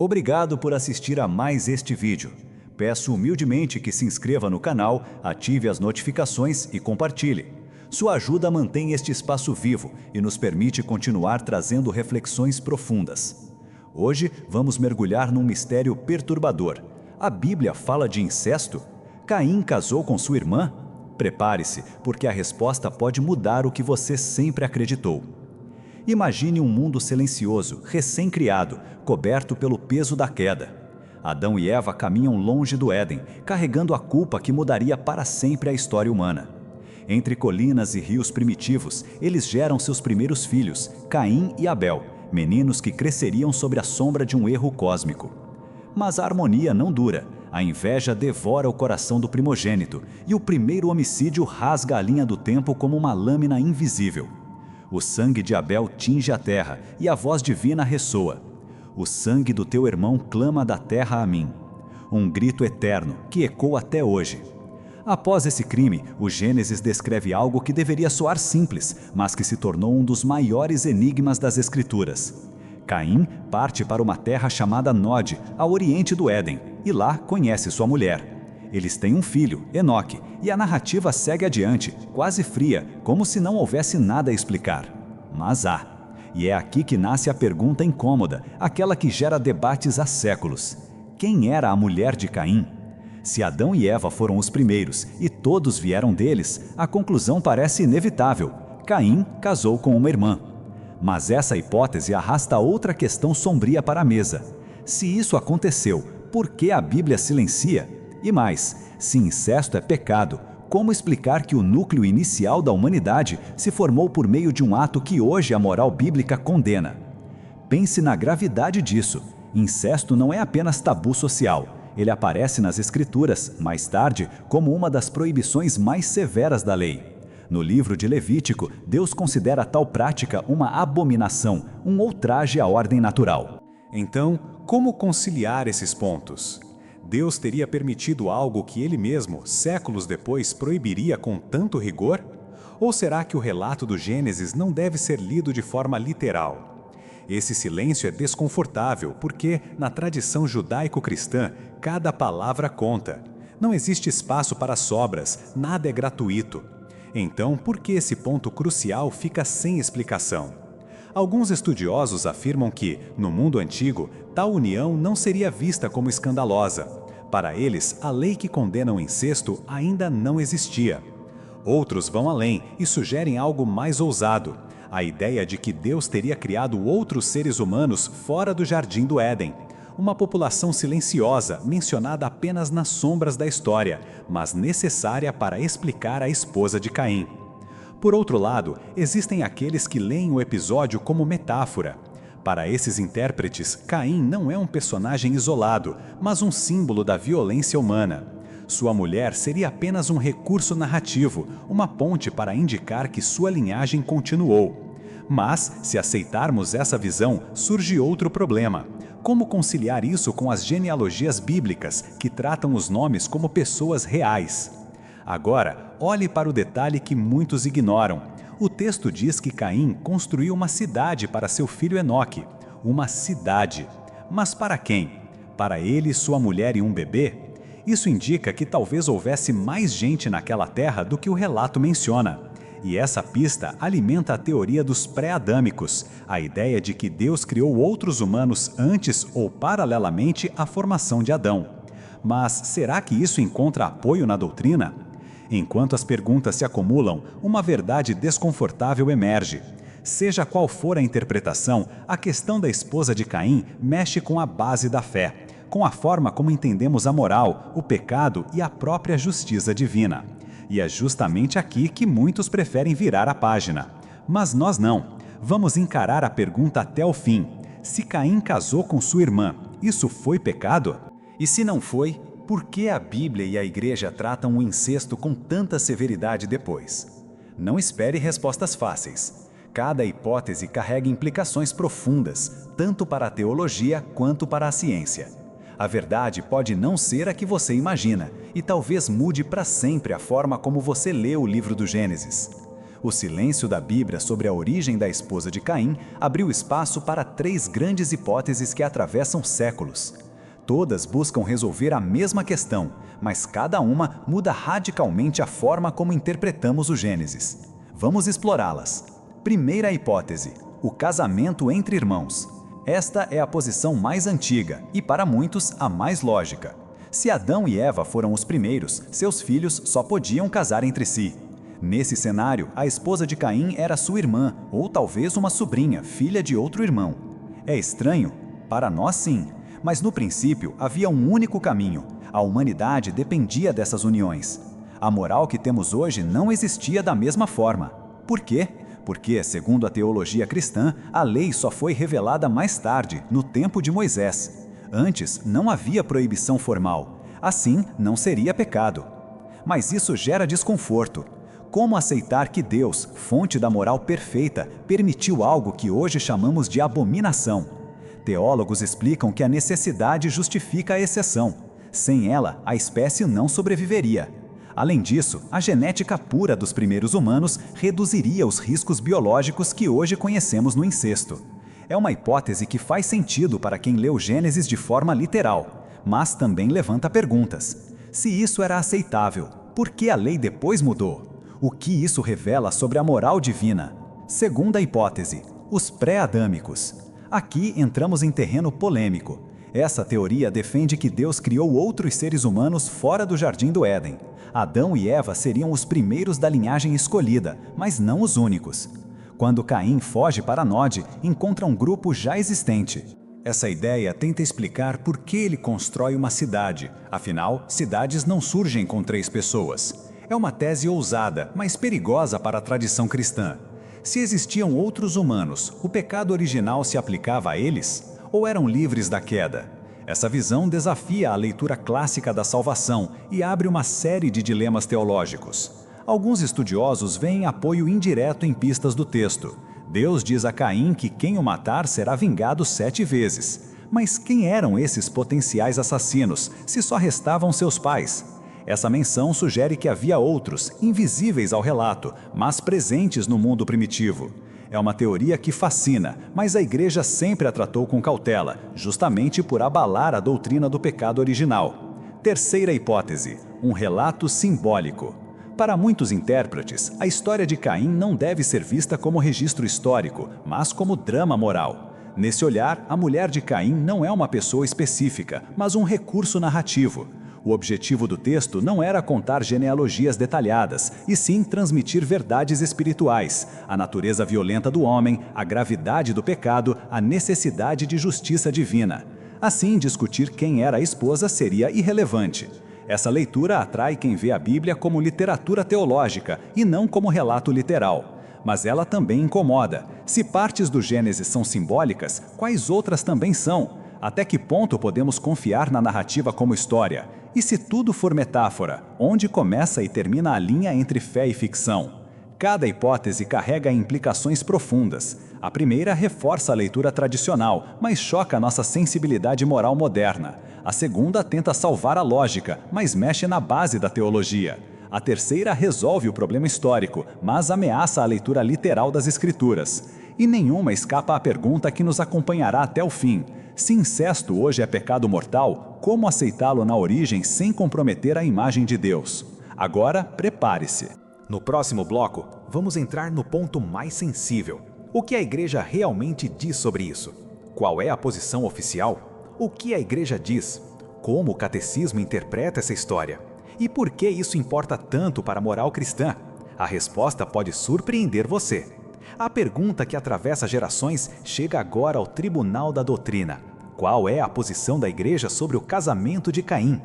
Obrigado por assistir a mais este vídeo. Peço humildemente que se inscreva no canal, ative as notificações e compartilhe. Sua ajuda mantém este espaço vivo e nos permite continuar trazendo reflexões profundas. Hoje vamos mergulhar num mistério perturbador. A Bíblia fala de incesto? Caim casou com sua irmã? Prepare-se, porque a resposta pode mudar o que você sempre acreditou. Imagine um mundo silencioso, recém-criado, coberto pelo peso da queda. Adão e Eva caminham longe do Éden, carregando a culpa que mudaria para sempre a história humana. Entre colinas e rios primitivos, eles geram seus primeiros filhos, Caim e Abel, meninos que cresceriam sob a sombra de um erro cósmico. Mas a harmonia não dura. A inveja devora o coração do primogênito, e o primeiro homicídio rasga a linha do tempo como uma lâmina invisível. O sangue de Abel tinge a terra, e a voz divina ressoa. O sangue do teu irmão clama da terra a mim. Um grito eterno, que ecoa até hoje. Após esse crime, o Gênesis descreve algo que deveria soar simples, mas que se tornou um dos maiores enigmas das Escrituras. Caim parte para uma terra chamada Nod, a oriente do Éden, e lá conhece sua mulher. Eles têm um filho, Enoque, e a narrativa segue adiante, quase fria, como se não houvesse nada a explicar. Mas há. E é aqui que nasce a pergunta incômoda, aquela que gera debates há séculos. Quem era a mulher de Caim? Se Adão e Eva foram os primeiros e todos vieram deles, a conclusão parece inevitável. Caim casou com uma irmã. Mas essa hipótese arrasta outra questão sombria para a mesa. Se isso aconteceu, por que a Bíblia silencia? E mais, se incesto é pecado, como explicar que o núcleo inicial da humanidade se formou por meio de um ato que hoje a moral bíblica condena? Pense na gravidade disso. Incesto não é apenas tabu social. Ele aparece nas Escrituras, mais tarde, como uma das proibições mais severas da lei. No livro de Levítico, Deus considera tal prática uma abominação, um ultraje à ordem natural. Então, como conciliar esses pontos? Deus teria permitido algo que ele mesmo, séculos depois, proibiria com tanto rigor? Ou será que o relato do Gênesis não deve ser lido de forma literal? Esse silêncio é desconfortável porque, na tradição judaico-cristã, cada palavra conta. Não existe espaço para sobras, nada é gratuito. Então, por que esse ponto crucial fica sem explicação? Alguns estudiosos afirmam que, no mundo antigo, tal união não seria vista como escandalosa. Para eles, a lei que condena o incesto ainda não existia. Outros vão além e sugerem algo mais ousado: a ideia de que Deus teria criado outros seres humanos fora do jardim do Éden. Uma população silenciosa, mencionada apenas nas sombras da história, mas necessária para explicar a esposa de Caim. Por outro lado, existem aqueles que leem o episódio como metáfora. Para esses intérpretes, Caim não é um personagem isolado, mas um símbolo da violência humana. Sua mulher seria apenas um recurso narrativo, uma ponte para indicar que sua linhagem continuou. Mas, se aceitarmos essa visão, surge outro problema. Como conciliar isso com as genealogias bíblicas, que tratam os nomes como pessoas reais? Agora, olhe para o detalhe que muitos ignoram. O texto diz que Caim construiu uma cidade para seu filho Enoque. Uma cidade. Mas para quem? Para ele, sua mulher e um bebê? Isso indica que talvez houvesse mais gente naquela terra do que o relato menciona. E essa pista alimenta a teoria dos pré-adâmicos, a ideia de que Deus criou outros humanos antes ou paralelamente à formação de Adão. Mas será que isso encontra apoio na doutrina? Enquanto as perguntas se acumulam, uma verdade desconfortável emerge. Seja qual for a interpretação, a questão da esposa de Caim mexe com a base da fé, com a forma como entendemos a moral, o pecado e a própria justiça divina. E é justamente aqui que muitos preferem virar a página. Mas nós não. Vamos encarar a pergunta até o fim. Se Caim casou com sua irmã, isso foi pecado? E se não foi, por que a Bíblia e a Igreja tratam o incesto com tanta severidade depois? Não espere respostas fáceis. Cada hipótese carrega implicações profundas, tanto para a teologia quanto para a ciência. A verdade pode não ser a que você imagina, e talvez mude para sempre a forma como você lê o livro do Gênesis. O silêncio da Bíblia sobre a origem da esposa de Caim abriu espaço para 3 grandes hipóteses que atravessam séculos. Todas buscam resolver a mesma questão, mas cada uma muda radicalmente a forma como interpretamos o Gênesis. Vamos explorá-las. Primeira hipótese: o casamento entre irmãos. Esta é a posição mais antiga e, para muitos, a mais lógica. Se Adão e Eva foram os primeiros, seus filhos só podiam casar entre si. Nesse cenário, a esposa de Caim era sua irmã, ou talvez uma sobrinha, filha de outro irmão. É estranho? Para nós, sim. Mas no princípio havia um único caminho. A humanidade dependia dessas uniões. A moral que temos hoje não existia da mesma forma. Por quê? Porque, segundo a teologia cristã, a lei só foi revelada mais tarde, no tempo de Moisés. Antes, não havia proibição formal. Assim, não seria pecado. Mas isso gera desconforto. Como aceitar que Deus, fonte da moral perfeita, permitiu algo que hoje chamamos de abominação? Teólogos explicam que a necessidade justifica a exceção. Sem ela, a espécie não sobreviveria. Além disso, a genética pura dos primeiros humanos reduziria os riscos biológicos que hoje conhecemos no incesto. É uma hipótese que faz sentido para quem leu Gênesis de forma literal, mas também levanta perguntas. Se isso era aceitável, por que a lei depois mudou? O que isso revela sobre a moral divina? Segunda hipótese: os pré-adâmicos. Aqui entramos em terreno polêmico. Essa teoria defende que Deus criou outros seres humanos fora do Jardim do Éden. Adão e Eva seriam os primeiros da linhagem escolhida, mas não os únicos. Quando Caim foge para Nod, encontra um grupo já existente. Essa ideia tenta explicar por que ele constrói uma cidade. Afinal, cidades não surgem com 3 pessoas. É uma tese ousada, mas perigosa para a tradição cristã. Se existiam outros humanos, o pecado original se aplicava a eles? Ou eram livres da queda? Essa visão desafia a leitura clássica da salvação e abre uma série de dilemas teológicos. Alguns estudiosos veem apoio indireto em pistas do texto. Deus diz a Caim que quem o matar será vingado 7 vezes. Mas quem eram esses potenciais assassinos, se só restavam seus pais? Essa menção sugere que havia outros, invisíveis ao relato, mas presentes no mundo primitivo. É uma teoria que fascina, mas a Igreja sempre a tratou com cautela, justamente por abalar a doutrina do pecado original. Terceira hipótese: um relato simbólico. Para muitos intérpretes, a história de Caim não deve ser vista como registro histórico, mas como drama moral. Nesse olhar, a mulher de Caim não é uma pessoa específica, mas um recurso narrativo. O objetivo do texto não era contar genealogias detalhadas, e sim transmitir verdades espirituais, a natureza violenta do homem, a gravidade do pecado, a necessidade de justiça divina. Assim, discutir quem era a esposa seria irrelevante. Essa leitura atrai quem vê a Bíblia como literatura teológica e não como relato literal. Mas ela também incomoda. Se partes do Gênesis são simbólicas, quais outras também são? Até que ponto podemos confiar na narrativa como história? E se tudo for metáfora, onde começa e termina a linha entre fé e ficção? Cada hipótese carrega implicações profundas. A primeira reforça a leitura tradicional, mas choca a nossa sensibilidade moral moderna. A segunda tenta salvar a lógica, mas mexe na base da teologia. A terceira resolve o problema histórico, mas ameaça a leitura literal das Escrituras. E nenhuma escapa à pergunta que nos acompanhará até o fim. Se incesto hoje é pecado mortal, como aceitá-lo na origem sem comprometer a imagem de Deus? Agora, prepare-se. No próximo bloco, vamos entrar no ponto mais sensível. O que a Igreja realmente diz sobre isso? Qual é a posição oficial? O que a Igreja diz? Como o catecismo interpreta essa história? E por que isso importa tanto para a moral cristã? A resposta pode surpreender você. A pergunta que atravessa gerações chega agora ao tribunal da doutrina. Qual é a posição da Igreja sobre o casamento de Caim?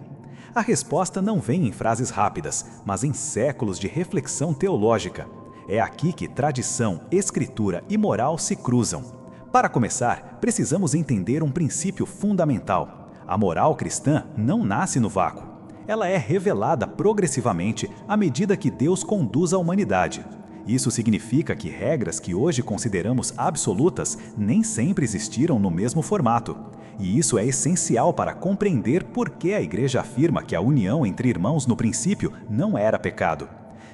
A resposta não vem em frases rápidas, mas em séculos de reflexão teológica. É aqui que tradição, escritura e moral se cruzam. Para começar, precisamos entender um princípio fundamental. A moral cristã não nasce no vácuo. Ela é revelada progressivamente à medida que Deus conduz a humanidade. Isso significa que regras que hoje consideramos absolutas nem sempre existiram no mesmo formato. E isso é essencial para compreender por que a Igreja afirma que a união entre irmãos no princípio não era pecado.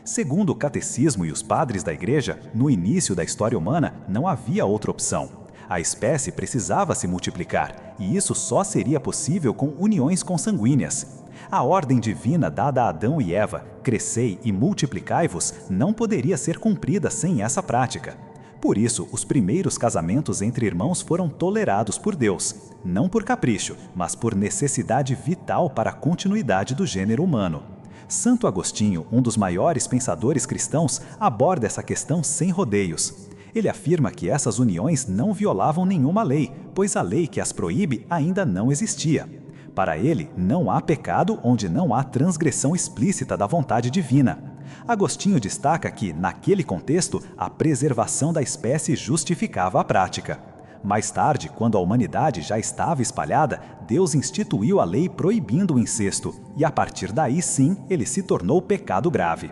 Segundo o catecismo e os padres da Igreja, no início da história humana não havia outra opção. A espécie precisava se multiplicar, e isso só seria possível com uniões consanguíneas. A ordem divina dada a Adão e Eva, crescei e multiplicai-vos, não poderia ser cumprida sem essa prática. Por isso, os primeiros casamentos entre irmãos foram tolerados por Deus, não por capricho, mas por necessidade vital para a continuidade do gênero humano. Santo Agostinho, um dos maiores pensadores cristãos, aborda essa questão sem rodeios. Ele afirma que essas uniões não violavam nenhuma lei, pois a lei que as proíbe ainda não existia. Para ele, não há pecado onde não há transgressão explícita da vontade divina. Agostinho destaca que, naquele contexto, a preservação da espécie justificava a prática. Mais tarde, quando a humanidade já estava espalhada, Deus instituiu a lei proibindo o incesto, e a partir daí sim ele se tornou pecado grave.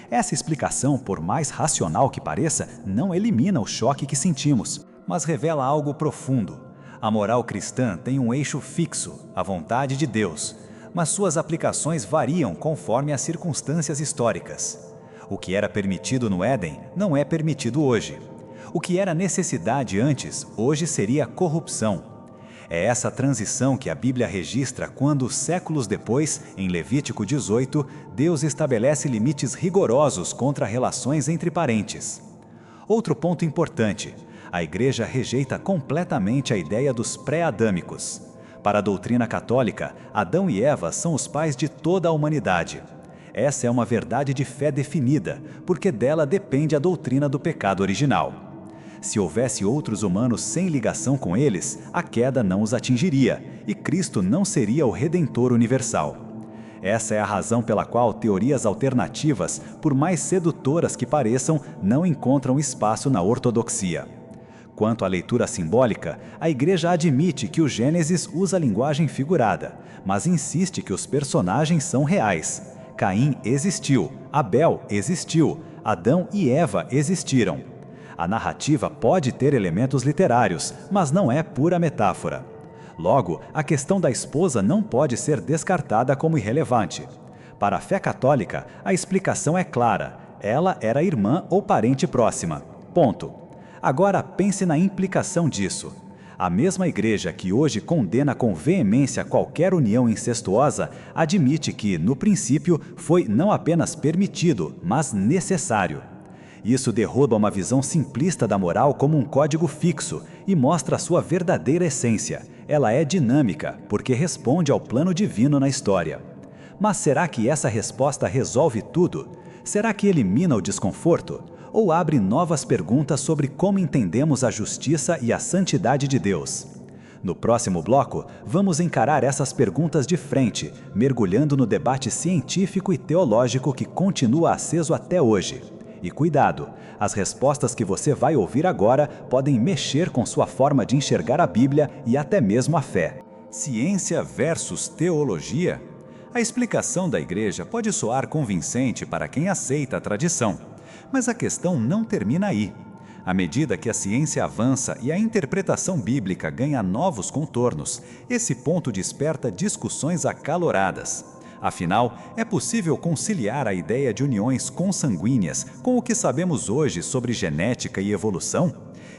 Essa explicação, por mais racional que pareça, não elimina o choque que sentimos, mas revela algo profundo. A moral cristã tem um eixo fixo, a vontade de Deus, mas suas aplicações variam conforme as circunstâncias históricas. O que era permitido no Éden não é permitido hoje. O que era necessidade antes, hoje seria corrupção. É essa transição que a Bíblia registra quando, séculos depois, em Levítico 18, Deus estabelece limites rigorosos contra relações entre parentes. Outro ponto importante: a Igreja rejeita completamente a ideia dos pré-adâmicos. Para a doutrina católica, Adão e Eva são os pais de toda a humanidade. Essa é uma verdade de fé definida, porque dela depende a doutrina do pecado original. Se houvesse outros humanos sem ligação com eles, a queda não os atingiria, e Cristo não seria o Redentor universal. Essa é a razão pela qual teorias alternativas, por mais sedutoras que pareçam, não encontram espaço na ortodoxia. Quanto à leitura simbólica, a Igreja admite que o Gênesis usa linguagem figurada, mas insiste que os personagens são reais. Caim existiu, Abel existiu, Adão e Eva existiram. A narrativa pode ter elementos literários, mas não é pura metáfora. Logo, a questão da esposa não pode ser descartada como irrelevante. Para a fé católica, a explicação é clara: ela era irmã ou parente próxima. Ponto. Agora pense na implicação disso. A mesma Igreja que hoje condena com veemência qualquer união incestuosa, admite que, no princípio, foi não apenas permitido, mas necessário. Isso derruba uma visão simplista da moral como um código fixo e mostra sua verdadeira essência. Ela é dinâmica, porque responde ao plano divino na história. Mas será que essa resposta resolve tudo? Será que elimina o desconforto? Ou abre novas perguntas sobre como entendemos a justiça e a santidade de Deus? No próximo bloco, vamos encarar essas perguntas de frente, mergulhando no debate científico e teológico que continua aceso até hoje. E cuidado, as respostas que você vai ouvir agora podem mexer com sua forma de enxergar a Bíblia e até mesmo a fé. Ciência versus teologia? A explicação da Igreja pode soar convincente para quem aceita a tradição. Mas a questão não termina aí. À medida que a ciência avança e a interpretação bíblica ganha novos contornos, esse ponto desperta discussões acaloradas. Afinal, é possível conciliar a ideia de uniões consanguíneas com o que sabemos hoje sobre genética e evolução?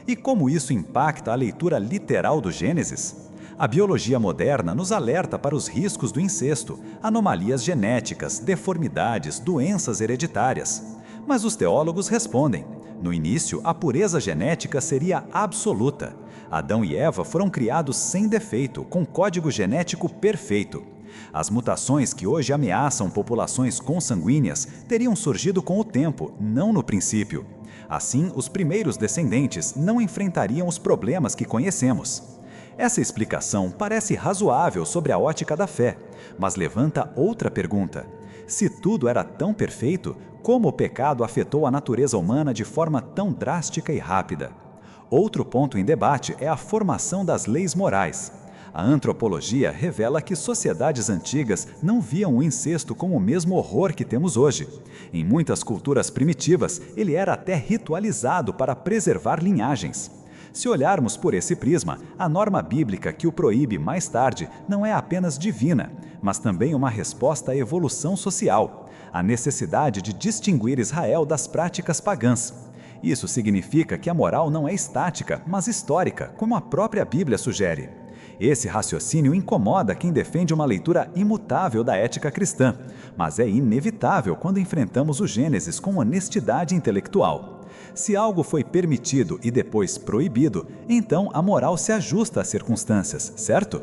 E como isso impacta a leitura literal do Gênesis? A biologia moderna nos alerta para os riscos do incesto, anomalias genéticas, deformidades, doenças hereditárias. Mas os teólogos respondem: no início, a pureza genética seria absoluta. Adão e Eva foram criados sem defeito, com código genético perfeito. As mutações que hoje ameaçam populações consanguíneas teriam surgido com o tempo, não no princípio. Assim, os primeiros descendentes não enfrentariam os problemas que conhecemos. Essa explicação parece razoável sobre a ótica da fé, mas levanta outra pergunta. Se tudo era tão perfeito, como o pecado afetou a natureza humana de forma tão drástica e rápida? Outro ponto em debate é a formação das leis morais. A antropologia revela que sociedades antigas não viam o incesto com o mesmo horror que temos hoje. Em muitas culturas primitivas, ele era até ritualizado para preservar linhagens. Se olharmos por esse prisma, a norma bíblica que o proíbe mais tarde não é apenas divina, mas também uma resposta à evolução social, à necessidade de distinguir Israel das práticas pagãs. Isso significa que a moral não é estática, mas histórica, como a própria Bíblia sugere. Esse raciocínio incomoda quem defende uma leitura imutável da ética cristã, mas é inevitável quando enfrentamos o Gênesis com honestidade intelectual. Se algo foi permitido e depois proibido, então a moral se ajusta às circunstâncias, certo?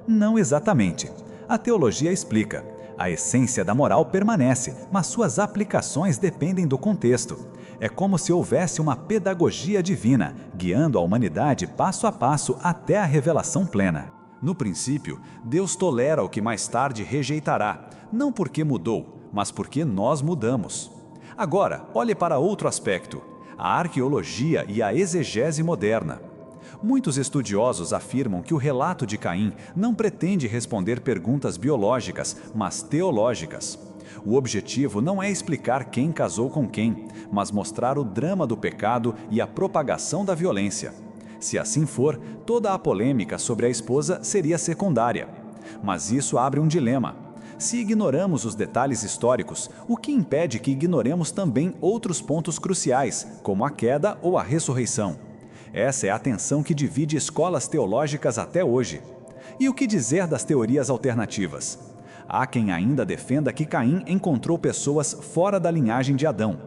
Não exatamente. A teologia explica. A essência da moral permanece, mas suas aplicações dependem do contexto. É como se houvesse uma pedagogia divina, guiando a humanidade passo a passo até a revelação plena. No princípio, Deus tolera o que mais tarde rejeitará, não porque mudou, mas porque nós mudamos. Agora, olhe para outro aspecto: a arqueologia e a exegese moderna. Muitos estudiosos afirmam que o relato de Caim não pretende responder perguntas biológicas, mas teológicas. O objetivo não é explicar quem casou com quem, mas mostrar o drama do pecado e a propagação da violência. Se assim for, toda a polêmica sobre a esposa seria secundária. Mas isso abre um dilema. Se ignoramos os detalhes históricos, o que impede que ignoremos também outros pontos cruciais, como a queda ou a ressurreição? Essa é a tensão que divide escolas teológicas até hoje. E o que dizer das teorias alternativas? Há quem ainda defenda que Caim encontrou pessoas fora da linhagem de Adão.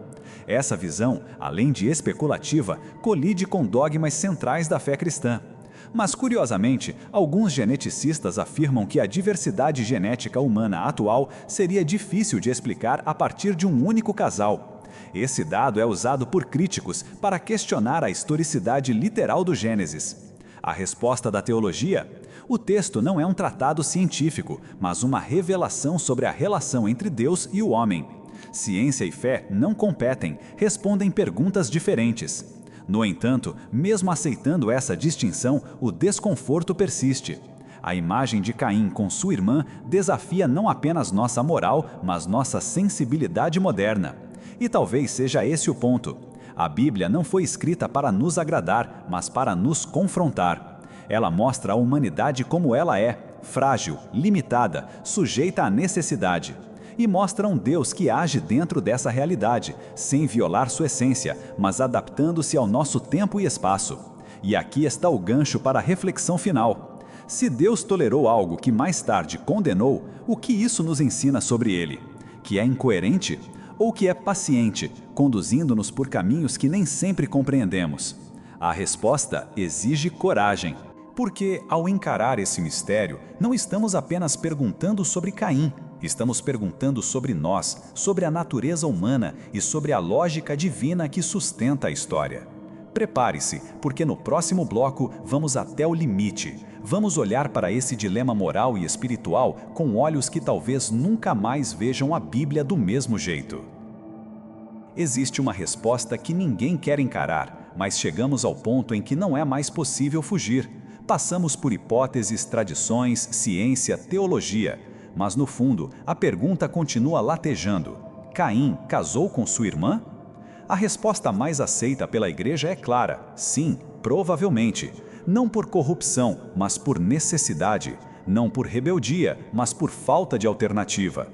Essa visão, além de especulativa, colide com dogmas centrais da fé cristã. Mas, curiosamente, alguns geneticistas afirmam que a diversidade genética humana atual seria difícil de explicar a partir de um único casal. Esse dado é usado por críticos para questionar a historicidade literal do Gênesis. A resposta da teologia? O texto não é um tratado científico, mas uma revelação sobre a relação entre Deus e o homem. Ciência e fé não competem, respondem perguntas diferentes. No entanto, mesmo aceitando essa distinção, o desconforto persiste. A imagem de Caim com sua irmã desafia não apenas nossa moral, mas nossa sensibilidade moderna. E talvez seja esse o ponto. A Bíblia não foi escrita para nos agradar, mas para nos confrontar. Ela mostra a humanidade como ela é, frágil, limitada, sujeita à necessidade. E mostra um Deus que age dentro dessa realidade, sem violar sua essência, mas adaptando-se ao nosso tempo e espaço. E aqui está o gancho para a reflexão final. Se Deus tolerou algo que mais tarde condenou, o que isso nos ensina sobre ele? Que é incoerente? Ou que é paciente, conduzindo-nos por caminhos que nem sempre compreendemos? A resposta exige coragem. Porque, ao encarar esse mistério, não estamos apenas perguntando sobre Caim, estamos perguntando sobre nós, sobre a natureza humana e sobre a lógica divina que sustenta a história. Prepare-se, porque no próximo bloco vamos até o limite. Vamos olhar para esse dilema moral e espiritual com olhos que talvez nunca mais vejam a Bíblia do mesmo jeito. Existe uma resposta que ninguém quer encarar, mas chegamos ao ponto em que não é mais possível fugir. Passamos por hipóteses, tradições, ciência, teologia, mas no fundo, a pergunta continua latejando. Caim casou com sua irmã? A resposta mais aceita pela igreja é clara: sim, provavelmente. Não por corrupção, mas por necessidade. Não por rebeldia, mas por falta de alternativa.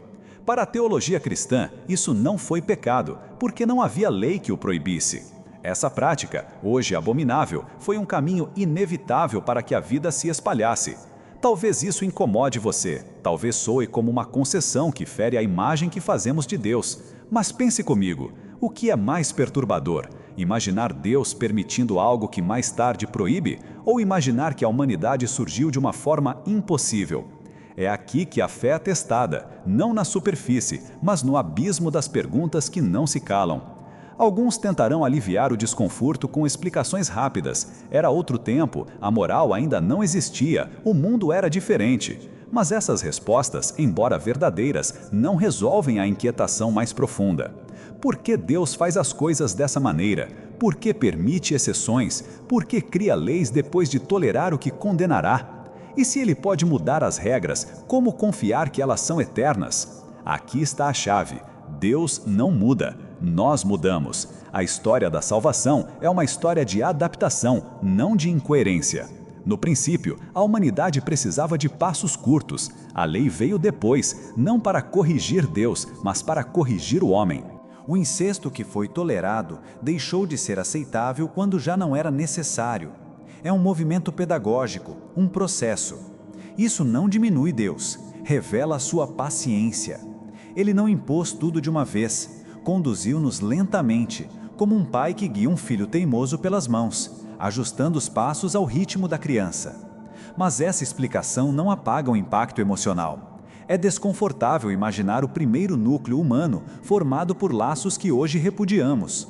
Para a teologia cristã, isso não foi pecado, porque não havia lei que o proibisse. Essa prática, hoje abominável, foi um caminho inevitável para que a vida se espalhasse. Talvez isso incomode você, talvez soe como uma concessão que fere a imagem que fazemos de Deus. Mas pense comigo, o que é mais perturbador? Imaginar Deus permitindo algo que mais tarde proíbe? Ou imaginar que a humanidade surgiu de uma forma impossível? É aqui que a fé é testada, não na superfície, mas no abismo das perguntas que não se calam. Alguns tentarão aliviar o desconforto com explicações rápidas. Era outro tempo, a moral ainda não existia, o mundo era diferente. Mas essas respostas, embora verdadeiras, não resolvem a inquietação mais profunda. Por que Deus faz as coisas dessa maneira? Por que permite exceções? Por que cria leis depois de tolerar o que condenará? E se ele pode mudar as regras, como confiar que elas são eternas? Aqui está a chave. Deus não muda. Nós mudamos. A história da salvação é uma história de adaptação, não de incoerência. No princípio, a humanidade precisava de passos curtos. A lei veio depois, não para corrigir Deus, mas para corrigir o homem. O incesto que foi tolerado deixou de ser aceitável quando já não era necessário. É um movimento pedagógico, um processo. Isso não diminui Deus, revela sua paciência. Ele não impôs tudo de uma vez, conduziu-nos lentamente, como um pai que guia um filho teimoso pelas mãos, ajustando os passos ao ritmo da criança. Mas essa explicação não apaga o impacto emocional. É desconfortável imaginar o primeiro núcleo humano formado por laços que hoje repudiamos.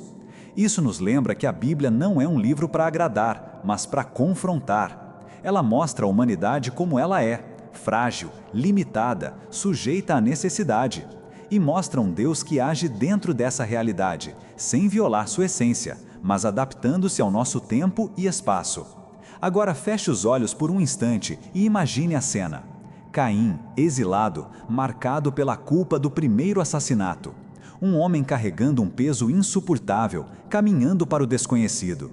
Isso nos lembra que a Bíblia não é um livro para agradar, mas para confrontar. Ela mostra a humanidade como ela é, frágil, limitada, sujeita à necessidade. E mostra um Deus que age dentro dessa realidade, sem violar sua essência, mas adaptando-se ao nosso tempo e espaço. Agora feche os olhos por um instante e imagine a cena. Caim, exilado, marcado pela culpa do primeiro assassinato. Um homem carregando um peso insuportável, caminhando para o desconhecido.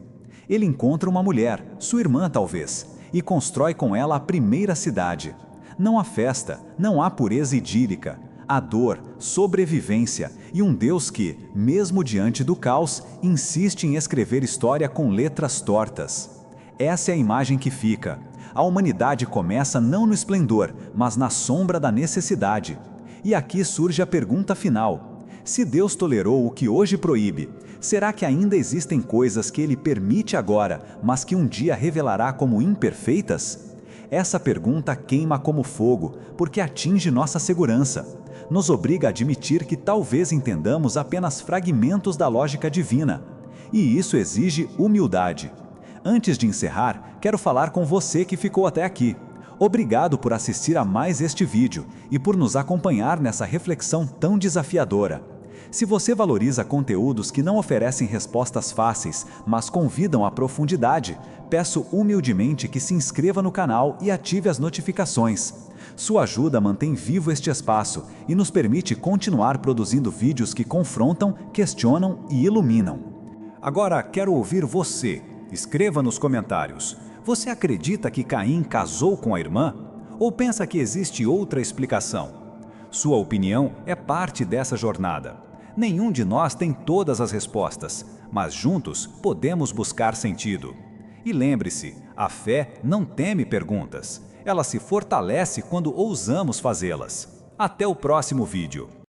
Ele encontra uma mulher, sua irmã talvez, e constrói com ela a primeira cidade. Não há festa, não há pureza idílica. Há dor, sobrevivência e um Deus que, mesmo diante do caos, insiste em escrever história com letras tortas. Essa é a imagem que fica. A humanidade começa não no esplendor, mas na sombra da necessidade. E aqui surge a pergunta final. Se Deus tolerou o que hoje proíbe, será que ainda existem coisas que Ele permite agora, mas que um dia revelará como imperfeitas? Essa pergunta queima como fogo, porque atinge nossa segurança. Nos obriga a admitir que talvez entendamos apenas fragmentos da lógica divina. E isso exige humildade. Antes de encerrar, quero falar com você que ficou até aqui. Obrigado por assistir a mais este vídeo e por nos acompanhar nessa reflexão tão desafiadora. Se você valoriza conteúdos que não oferecem respostas fáceis, mas convidam à profundidade, peço humildemente que se inscreva no canal e ative as notificações. Sua ajuda mantém vivo este espaço e nos permite continuar produzindo vídeos que confrontam, questionam e iluminam. Agora quero ouvir você. Escreva nos comentários. Você acredita que Caim casou com a irmã? Ou pensa que existe outra explicação? Sua opinião é parte dessa jornada. Nenhum de nós tem todas as respostas, mas juntos podemos buscar sentido. E lembre-se, a fé não teme perguntas. Ela se fortalece quando ousamos fazê-las. Até o próximo vídeo.